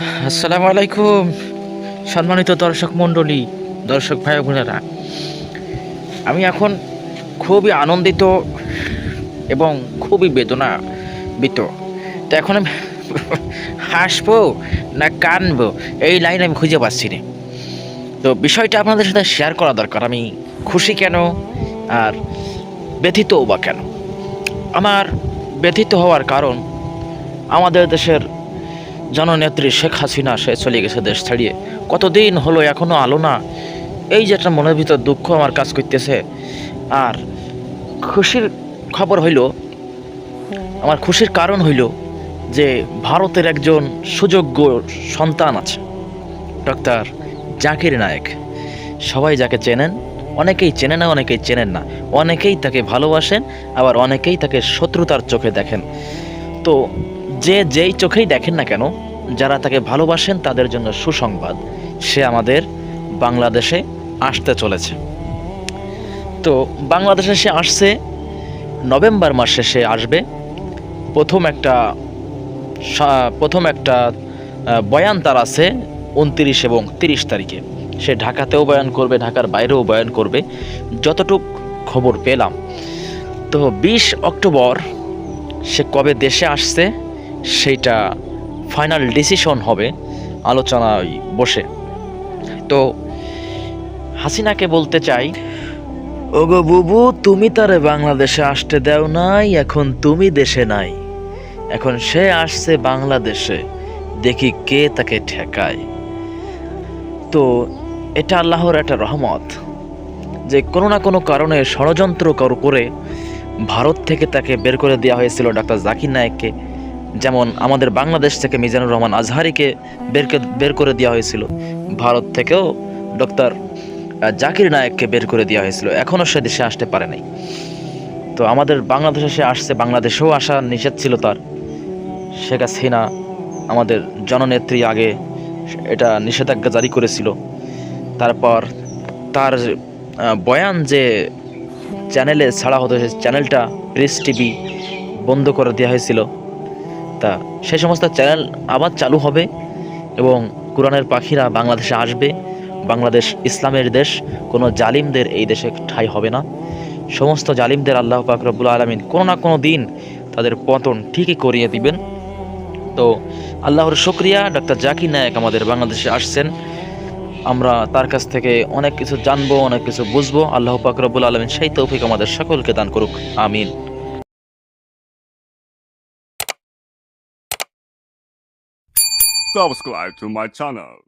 আসসালামু আলাইকুম, সম্মানিত দর্শক মণ্ডলী, দর্শক ভাই বোনেরা। আমি এখন খুবই আনন্দিত এবং খুবই বেদনাবিত। তো এখন আমি হাসবো না কানবো, এই লাইন আমি খুঁজে পাচ্ছি না। তো বিষয়টা আপনাদের সাথে শেয়ার করা দরকার। আমি খুশি কেন আর ব্যথিতও বা কেন? আমার ব্যথিত হওয়ার কারণ, আমাদের দেশের জননেত্রী শেখ হাসিনা সে চলে গেছে দেশ ছাড়িয়ে। কতদিন হলো এখনো আলো না, এই যে একটা মনের ভিতর দুঃখ আমার কাজ করতেছে। আর খুশির খবর হইল, আমার খুশির কারণ হইল যে ভারতের একজন সুযোগ্য সন্তান আছে, ডক্টর জাকির নায়েক। সবাই যাকে চেনেন, অনেকেই চেনে না, অনেকেই চেনেন না, অনেকেই তাকে ভালোবাসেন, আবার অনেকেই তাকে শত্রুতার চোখে দেখেন। তো যে যেই চোখেই দেখেন না কেন, যারা তাকে ভালোবাসেন তাদের জন্য সুসংবাদ, সে আমাদের বাংলাদেশে আসতে চলেছে। তো বাংলাদেশে সে আসছে, নভেম্বর মাসে সে আসবে। প্রথম একটা বয়ান তার আছে 29 এবং 30 তারিখে। সে ঢাকাতেও বয়ান করবে, ঢাকার বাইরেও বয়ান করবে, যতটুক খবর পেলাম। তো 20 অক্টোবর সে কবে দেশে আসছে সেইটা ফাইনাল ডিসিশন হবে আলোচনায় বসে। তো হাসিনাকে বলতে চাই, ওগো বুবু, তুমি তারে বাংলাদেশে আসতে দেও নাই, এখন তুমি দেশে নাই, এখন সে আসছে বাংলাদেশে, দেখি কে তাকে ঠেকায়। তো এটা আল্লাহর একটা রহমত যে কোনো না কোনো কারণে ষড়যন্ত্র করে ভারত থেকে তাকে বের করে দেওয়া হয়েছিল ডক্টর জাকির নায়েককে। যেমন আমাদের বাংলাদেশ থেকে মিজানুর রহমান আজহারিকে বের করে দেওয়া হয়েছিল, ভারত থেকেও ডক্টর জাকির নায়েককে বের করে দেওয়া হয়েছিল, এখনও সে দেশে আসতে পারে নাই। তো আমাদের বাংলাদেশে সে আসছে, বাংলাদেশেও আসা নিষেধ ছিল তার। শেখ হাসিনা আমাদের জননেত্রী আগে এটা নিষেধাজ্ঞা জারি করেছিল। তারপর তার বয়ান যে চ্যানেলে ছাড়া হতো, সেই চ্যানেলটা প্রেস টিভি বন্ধ করে দেওয়া হয়েছিল। তা সেই সমস্ত চ্যানেল আবার চালু হবে এবং কোরআনের পাখিরা বাংলাদেশে আসবে। বাংলাদেশ ইসলামের দেশ, কোনো জালিমদের এই দেশে ঠাঁই হবে না। সমস্ত জালিমদের আল্লাহ পাক রব্বুল আলামিন কোনো না কোনো দিন তাদের পতন ঠিকই করিয়ে দিবেন। তো আল্লাহর শুকরিয়া, ডক্টর জাকির নায়েক আমাদের বাংলাদেশে আসছেন। আমরা তার কাছ থেকে অনেক কিছু জানবো, অনেক কিছু বুঝবো। আল্লাহ পাক রব্বুল আলামিন সেই তৌফিক আমাদের সকলকে দান করুক, আমিন। Subscribe to my channel.